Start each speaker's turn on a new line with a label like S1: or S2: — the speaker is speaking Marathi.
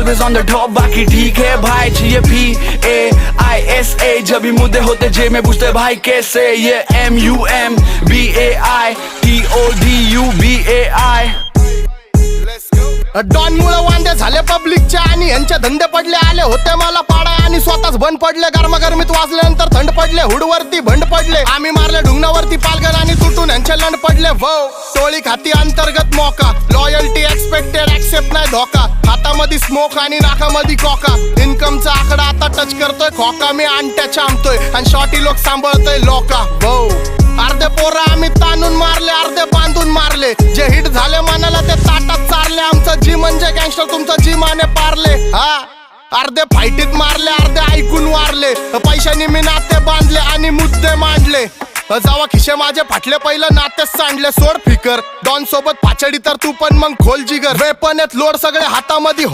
S1: ऑलवेज ऑन द टॉप बाकी ठीक है भाई चाहिए PAISA जब भी मुद्दे होते जे में पूछते भाई कैसे ये MUMBAITODUBAI
S2: डॉन मुळे वांदे झाले पब्लिकचे आणि यांचे धंदे पडले आले होते मला पाडा आणि स्वतःच बंद पडले गरमागरमीत वाजल्यानंतर थंड पडले हुडवरती भंड पडले आम्ही मारले ढुंगणावरती पालगन आणि तुटून यांचे लंड पडले भो टोळी खाती अंतर्गत मोका लॉयल्टी एक्सपेक्टेड ऍक्सेप्ट नाही धोका हातामध्ये स्मोक आणि नाकामध्ये कोका इन्कमचा आकडा आता टच करतोय खोका मी अंट्याच्या आमतोय आणि शॉर्टी लोक सांभाळतोय लोका भो अर्धे पोरं आम्ही ताणून मारले अर्धे बांधून मारले जे हिट झाले मनाला ते ताटात चारले आमचं जी म्हणजे गँगस्टर तुमचं जी माने पारले हा अर्धे फाईटीत मारले अर्धे ऐकून वारले पैशानी मी नाते बांधले आणि मुद्दे मांडले जावा खिशे माझे फाटले पहिलं नातेच सांडले सोड फिकर डॉन सोबत पाचडी तर तू पण मग खोल जिगर वेपन येत लोड सगळे हातामध्ये